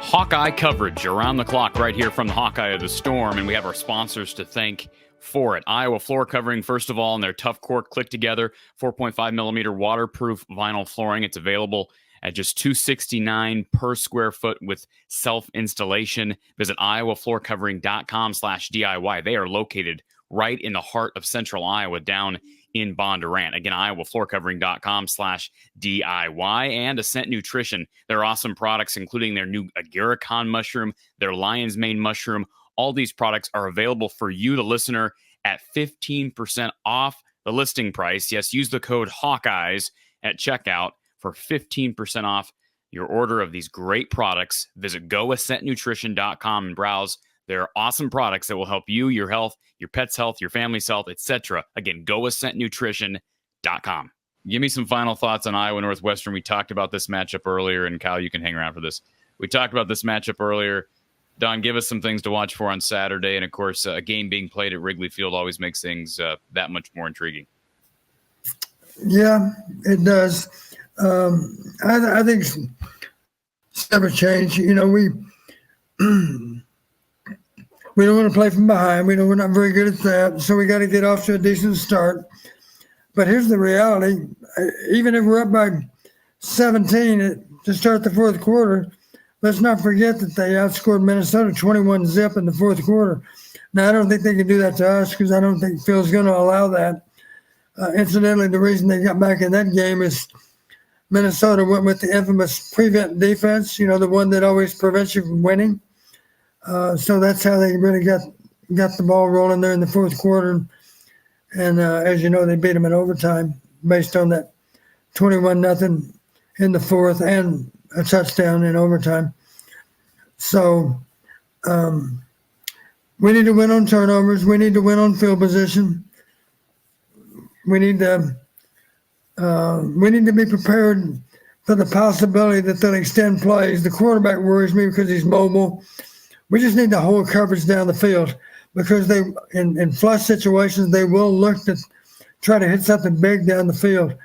Hawkeye coverage around the clock right here from the Hawkeye of the Storm, and we have our sponsors to thank for it. Iowa floor covering, first of all, in their Tough Cork Click Together 4.5 millimeter waterproof vinyl flooring. It's available at just $269 per square foot with self-installation. Visit iowafloorcovering.com/DIY. They are located right in the heart of central Iowa, down in Bondurant. Again, iowafloorcovering.com/DIY. And Ascent Nutrition. Their awesome products, including their new Agarikon mushroom, their lion's mane mushroom. All these products are available for you, the listener, at 15% off the listing price. Yes, use the code Hawkeyes at checkout for 15% off your order of these great products. Visit goascentnutrition.com and browse their awesome products that will help you, your health, your pet's health, your family's health, etc. Again, goascentnutrition.com. Give me some final thoughts on Iowa Northwestern. We talked about this matchup earlier, and Kyle, you can hang around for this. We talked about this matchup earlier. Don, give us some things to watch for on Saturday. And, of course, a game being played at Wrigley Field always makes things that much more intriguing. Yeah, it does. I think it's never changed. You know, we don't want to play from behind. We're not very good at that. So we got to get off to a decent start. But here's the reality. Even if we're up by 17 to start the fourth quarter, let's not forget that they outscored Minnesota 21-0 in the fourth quarter. Now, I don't think they can do that to us because I don't think Phil's going to allow that. Incidentally, the reason they got back in that game is Minnesota went with the infamous prevent defense, you know, the one that always prevents you from winning. So that's how they really got the ball rolling there in the fourth quarter. And as you know, they beat them in overtime based on that 21-0 in the fourth and a touchdown in overtime. So we need to win on turnovers. We need to win on field position. We need to be prepared for the possibility that they'll extend plays. The quarterback worries me because he's mobile. We just need to hold coverage down the field because they, in flush situations, they will look to try to hit something big down the field.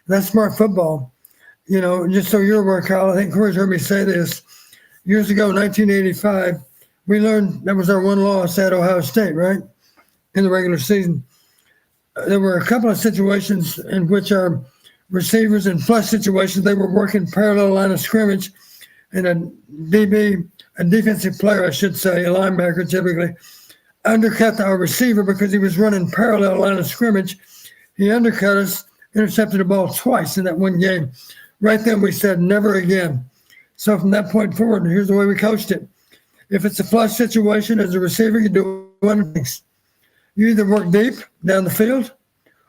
That's smart football. You know, just so you're aware, Kyle, I think Corey's heard me say this. Years ago, 1985, we learned that was our one loss at Ohio State, right, in the regular season. There were a couple of situations in which our receivers in flush situations, they were working parallel line of scrimmage, and a DB, a defensive player, I should say, a linebacker typically, undercut our receiver because he was running parallel line of scrimmage. He undercut us, intercepted the ball twice in that one game. Right then we said, never again. So from that point forward, here's the way we coached it. If it's a flush situation as a receiver, you do one thing. You either work deep down the field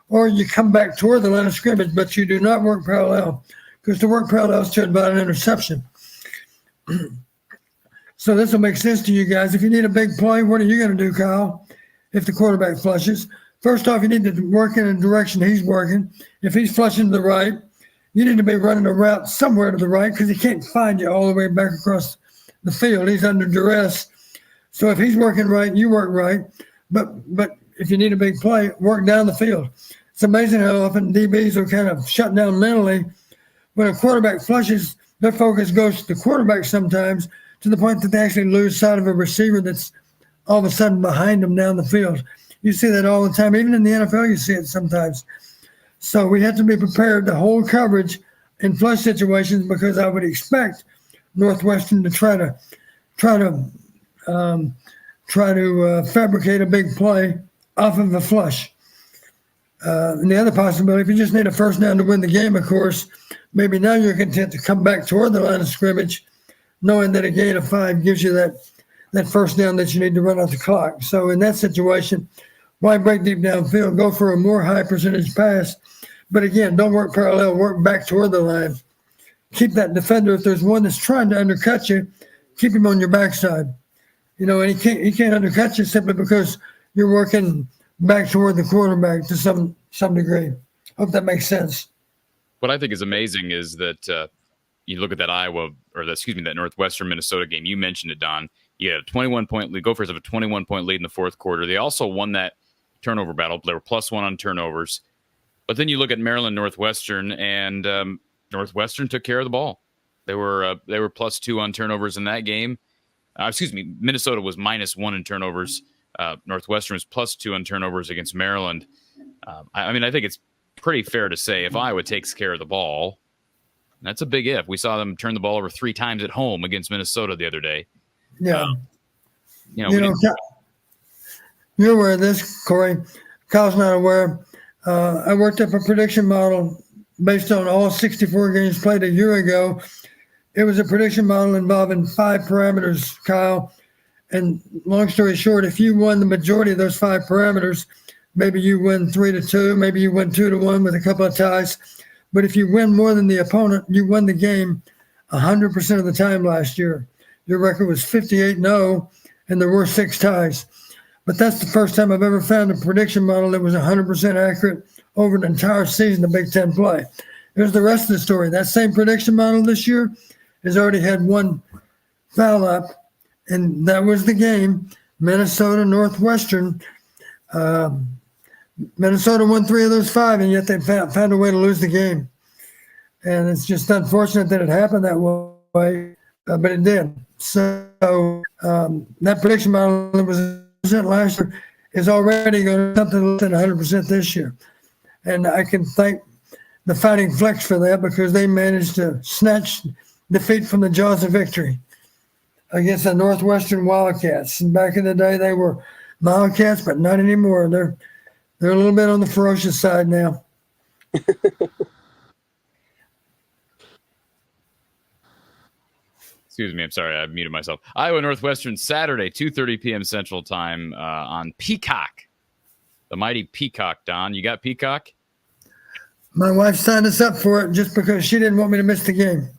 or you come back toward the line of scrimmage, but you do not work parallel because to work parallel is to invite an interception. So this will make sense to you guys. If you need a big play, what are you going to do, Kyle, if the quarterback flushes? First off, you need to work in the direction he's working. If he's flushing to the right, you need to be running a route somewhere to the right because he can't find you all the way back across the field. He's under duress. So if he's working right, you work right. But if you need a big play, work down the field. It's amazing how often DBs are kind of shut down mentally. When a quarterback flushes, their focus goes to the quarterback sometimes to the point that they actually lose sight of a receiver that's all of a sudden behind them down the field. You see that all the time. Even in the NFL, you see it sometimes. So we have to be prepared to hold coverage in flush situations because I would expect Northwestern to try to fabricate a big play off of a flush. And the other possibility, if you just need a first down to win the game, of course, maybe now you're content to come back toward the line of scrimmage, knowing that a gain of 5 gives you that first down that you need to run out the clock. So in that situation, why break deep downfield? Go for a more high percentage pass. But again, don't work parallel, work back toward the line. Keep that defender. If there's one that's trying to undercut you, keep him on your backside. You know, and he can't undercut you simply because you're working back toward the quarterback to some degree. Hope that makes sense. What I think is amazing is that you look at that that Northwestern Minnesota game. You mentioned it, Don. You had a 21-point lead. Gophers have a 21-point lead in the fourth quarter. They also won that turnover battle. They were +1 on turnovers. But then you look at Maryland Northwestern, and Northwestern took care of the ball. They were +2 on turnovers in that game. Minnesota was -1 in turnovers. Northwestern was +2 on turnovers against Maryland. I think it's pretty fair to say if Iowa takes care of the ball, that's a big if. We saw them turn the ball over 3 times at home against Minnesota the other day. Yeah. You're aware of this, Corey. Kyle's not aware. I worked up a prediction model based on all 64 games played a year ago. It was a prediction model involving 5 parameters, Kyle. And long story short, if you won the majority of those 5 parameters, maybe you win 3-2, maybe you win 2-1 with a couple of ties. But if you win more than the opponent, you won the game 100% of the time last year. Your record was 58-0, and there were 6 ties. But that's the first time I've ever found a prediction model that was 100% accurate over an entire season of Big Ten play. Here's the rest of the story. That same prediction model this year has already had 1 foul up, and that was the game, Minnesota-Northwestern. Minnesota won 3 of those 5, and yet they found a way to lose the game. And it's just unfortunate that it happened that way, but it did. So that prediction model that was last year is already going to something less than 100% this year. And I can thank the Fighting Flex for that, because they managed to snatch defeat from the jaws of victory against the Northwestern Wildcats. And back in the day, they were Wildcats, but not anymore. They're a little bit on the ferocious side now. Excuse me, I'm sorry, I muted myself. Iowa Northwestern Saturday, 2:30 p.m. Central Time on Peacock. The mighty Peacock, Don. You got Peacock? My wife signed us up for it just because she didn't want me to miss the game.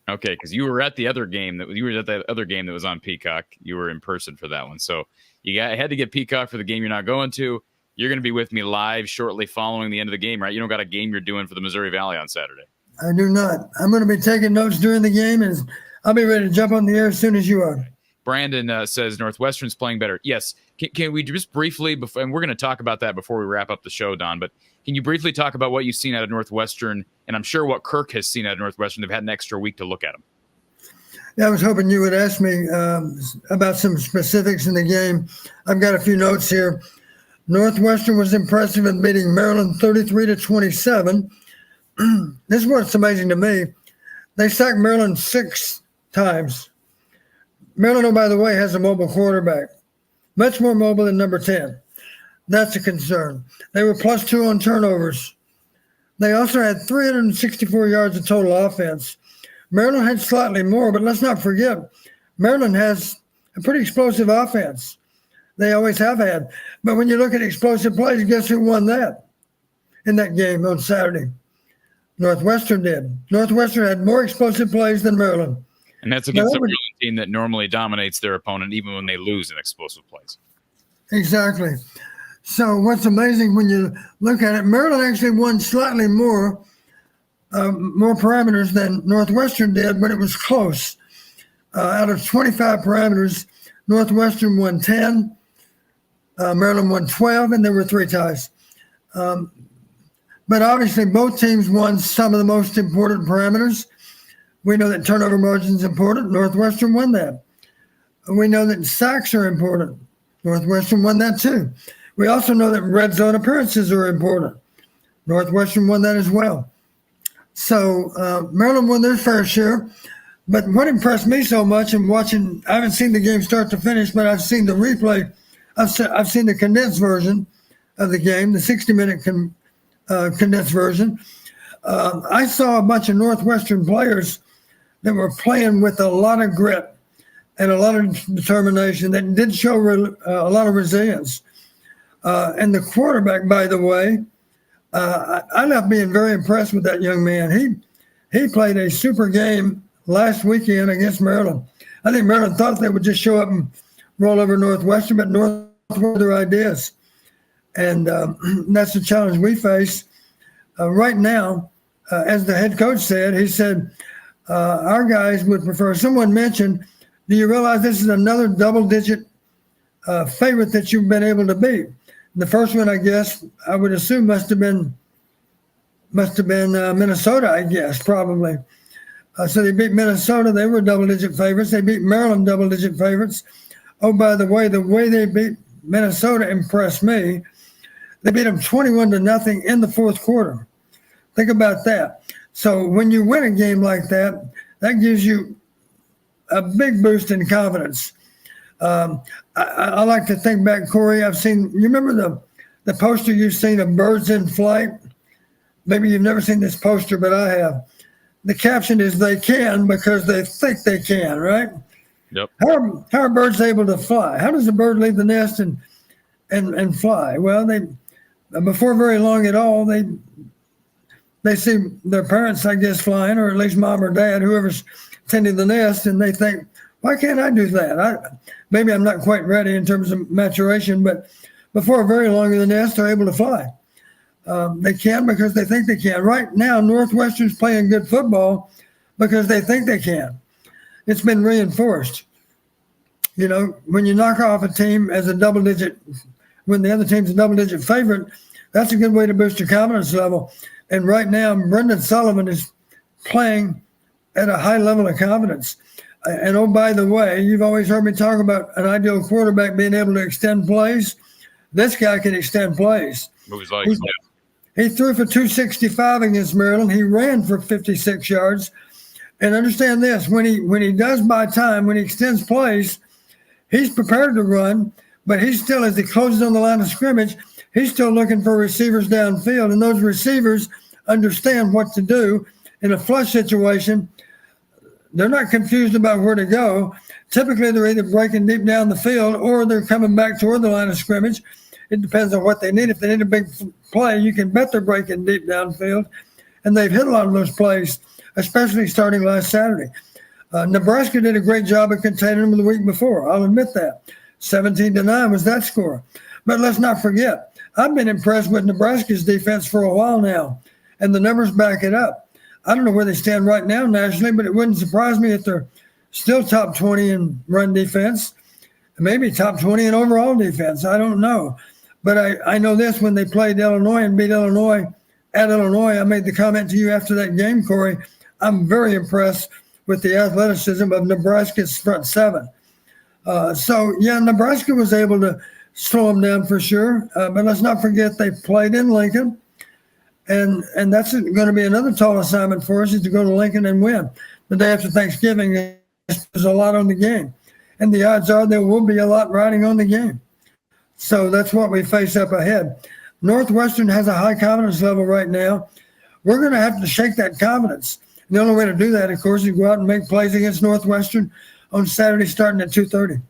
Okay, because you were at the other game that was on Peacock. You were in person for that one, so I had to get Peacock for the game you're not going to. You're going to be with me live shortly following the end of the game, right? You don't got a game you're doing for the Missouri Valley on Saturday. I do not. I'm going to be taking notes during the game, and I'll be ready to jump on the air as soon as you are. Brandon says Northwestern's playing better. Yes. Can we just briefly, and we're going to talk about that before we wrap up the show, Don, but can you briefly talk about what you've seen out of Northwestern, and I'm sure what Kirk has seen out of Northwestern? They've had an extra week to look at them. Yeah, I was hoping you would ask me about some specifics in the game. I've got a few notes here. Northwestern was impressive in beating Maryland 33-27. This is what's amazing to me. They sacked Maryland 6 times. Maryland, oh, by the way, has a mobile quarterback, much more mobile than number 10. That's a concern. They were +2 on turnovers. They also had 364 yards of total offense. Maryland had slightly more, but let's not forget, Maryland has a pretty explosive offense. They always have had. But when you look at explosive plays, guess who won that in that game on Saturday? Northwestern did. Northwestern had more explosive plays than Maryland. And that's against a Maryland team that normally dominates their opponent, even when they lose in explosive plays. Exactly. So what's amazing when you look at it, Maryland actually won slightly more parameters than Northwestern did, but it was close. Out of 25 parameters, Northwestern won 10, Maryland won 12, and there were 3 ties. But obviously, both teams won some of the most important parameters. We know that turnover margin is important. Northwestern won that. We know that sacks are important. Northwestern won that too. We also know that red zone appearances are important. Northwestern won that as well. So Maryland won their fair share. But what impressed me so much in watching, I haven't seen the game start to finish, but I've seen the replay. I've seen the condensed version of the game, the 60-minute condensed version. I saw a bunch of Northwestern players that were playing with a lot of grit and a lot of determination that did show a lot of resilience. And the quarterback, by the way, I left being very impressed with that young man. He played a super game last weekend against Maryland. I think Maryland thought they would just show up and roll over Northwestern, but Northwestern their ideas. And that's the challenge we face. Right now, as the head coach said, he said, our guys would prefer, someone mentioned, do you realize this is another double-digit favorite that you've been able to beat? The first one, I guess, I would assume must have been Minnesota, I guess, probably. So they beat Minnesota. They were double-digit favorites. They beat Maryland double-digit favorites. Oh, by the way they beat Minnesota impressed me. They beat them 21-0 in the fourth quarter. Think about that. So when you win a game like that, that gives you a big boost in confidence. I like to think back, Corey. You remember the poster you've seen of birds in flight? Maybe you've never seen this poster, but I have. The caption is "They can because they think they can." Right? Yep. How are birds able to fly? How does a bird leave the nest and fly? Well, before very long at all, they see their parents, I guess, flying, or at least mom or dad, whoever's tending the nest, and they think, why can't I do that? Maybe I'm not quite ready in terms of maturation, but before very long in the nest, they're able to fly. They can because they think they can. Right now, Northwestern's playing good football because they think they can. It's been reinforced. You know, when you knock off a team as when the other team's a double-digit favorite, that's a good way to boost your confidence level. And right now, Brendan Sullivan is playing at a high level of confidence. And oh, by the way, you've always heard me talk about an ideal quarterback being able to extend plays. This guy can extend plays. He threw for 265 against Maryland. He ran for 56 yards. And understand this, when he does buy time, when he extends plays, he's prepared to run, but he's still, as he closes on the line of scrimmage, he's still looking for receivers downfield. And those receivers understand what to do in a flush situation. They're not confused about where to go. Typically, they're either breaking deep down the field or they're coming back toward the line of scrimmage. It depends on what they need. If they need a big play, you can bet they're breaking deep downfield. And they've hit a lot of those plays, especially starting last Saturday. Nebraska did a great job of containing them the week before. I'll admit that. 17-9 was that score. But let's not forget, I've been impressed with Nebraska's defense for a while now, and the numbers back it up. I don't know where they stand right now nationally, but it wouldn't surprise me if they're still top 20 in run defense, maybe top 20 in overall defense. I don't know. But I know this, when they played Illinois and beat Illinois at Illinois, I made the comment to you after that game, Corey, I'm very impressed with the athleticism of Nebraska's front seven. Nebraska was able to slow them down for sure. But let's not forget they played in Lincoln. And that's going to be another tall assignment for us, is to go to Lincoln and win. The day after Thanksgiving, there's a lot on the game. And the odds are there will be a lot riding on the game. So that's what we face up ahead. Northwestern has a high confidence level right now. We're going to have to shake that confidence. And the only way to do that, of course, is go out and make plays against Northwestern on Saturday starting at 2:30.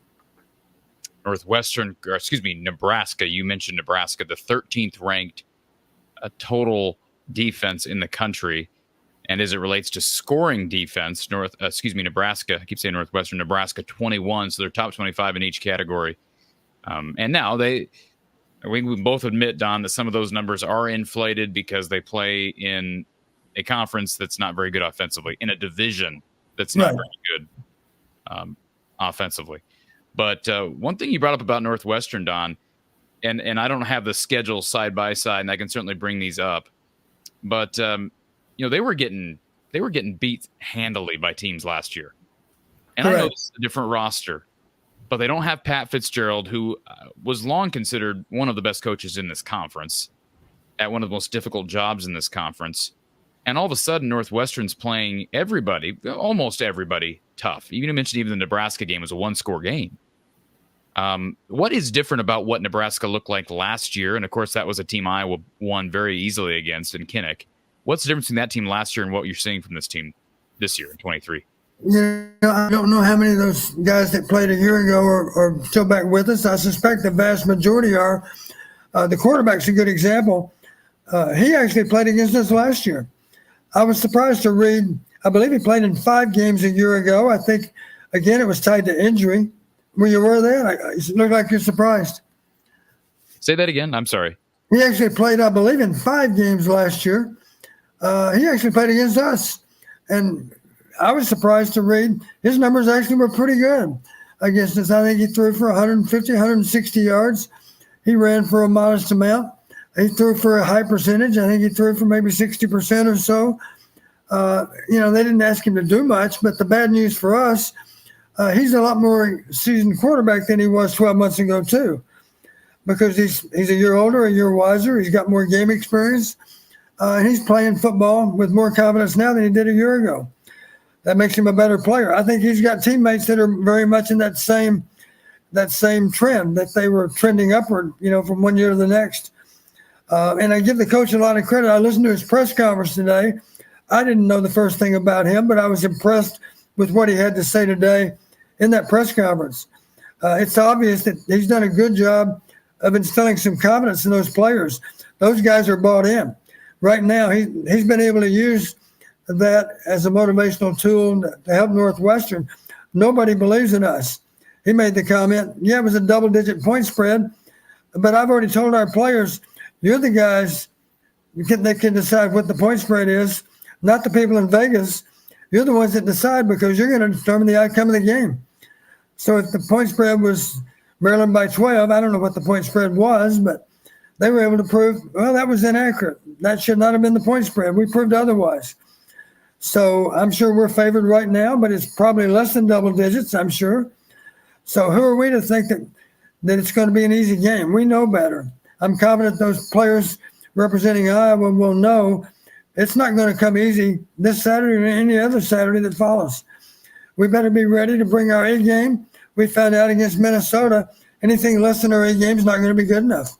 Nebraska. You mentioned Nebraska, the 13th ranked total defense in the country. And as it relates to scoring defense, Nebraska, I keep saying Northwestern, Nebraska 21, so they're top 25 in each category. And now we both admit, Don, that some of those numbers are inflated because they play in a conference that's not very good offensively, in a division that's not very good offensively. But one thing you brought up about Northwestern, Don, and I don't have the schedule side by side, and I can certainly bring these up, but they were getting beat handily by teams last year. And I know it's a different roster, but they don't have Pat Fitzgerald, who was long considered one of the best coaches in this conference, at one of the most difficult jobs in this conference. And all of a sudden, Northwestern's playing almost everybody, tough. You mentioned even the Nebraska game was a one-score game. What is different about what Nebraska looked like last year? And, of course, that was a team Iowa won very easily against in Kinnick. What's the difference between that team last year and what you're seeing from this team this year in 23? I don't know how many of those guys that played a year ago are still back with us. I suspect the vast majority are. The quarterback's a good example. He actually played against us last year. I was surprised to read, I believe he played in 5 games a year ago. I think, again, it was tied to injury. Were you aware of that? It looked like you're surprised. Say that again. I'm sorry. He actually played, I believe, in 5 games last year. He actually played against us. And I was surprised to read his numbers actually were pretty good against us. I think he threw for 150, 160 yards. He ran for a modest amount. He threw for a high percentage. I think he threw for maybe 60% or so. They didn't ask him to do much, but the bad news for us, he's a lot more seasoned quarterback than he was 12 months ago too, because he's a year older, a year wiser. He's got more game experience, and he's playing football with more confidence now than he did a year ago. That makes him a better player. I think he's got teammates that are very much in that same trend, that they were trending upward, from one year to the next. And I give the coach a lot of credit. I listened to his press conference today. I didn't know the first thing about him, but I was impressed with what he had to say today in that press conference. It's obvious that he's done a good job of instilling some confidence in those players. Those guys are bought in. Right now, he's been able to use that as a motivational tool to help Northwestern. Nobody believes in us. He made the comment, yeah, it was a double-digit point spread, but I've already told our players, you're the guys that can decide what the point spread is, not the people in Vegas. You're the ones that decide, because you're going to determine the outcome of the game. So if the point spread was Maryland by 12, I don't know what the point spread was, but they were able to prove, well, that was inaccurate. That should not have been the point spread. We proved otherwise. So I'm sure we're favored right now, but it's probably less than double digits, I'm sure. So who are we to think that it's going to be an easy game? We know better. I'm confident those players representing Iowa will know it's not going to come easy this Saturday or any other Saturday that follows. We better be ready to bring our A game. We found out against Minnesota, anything less than our A game is not going to be good enough.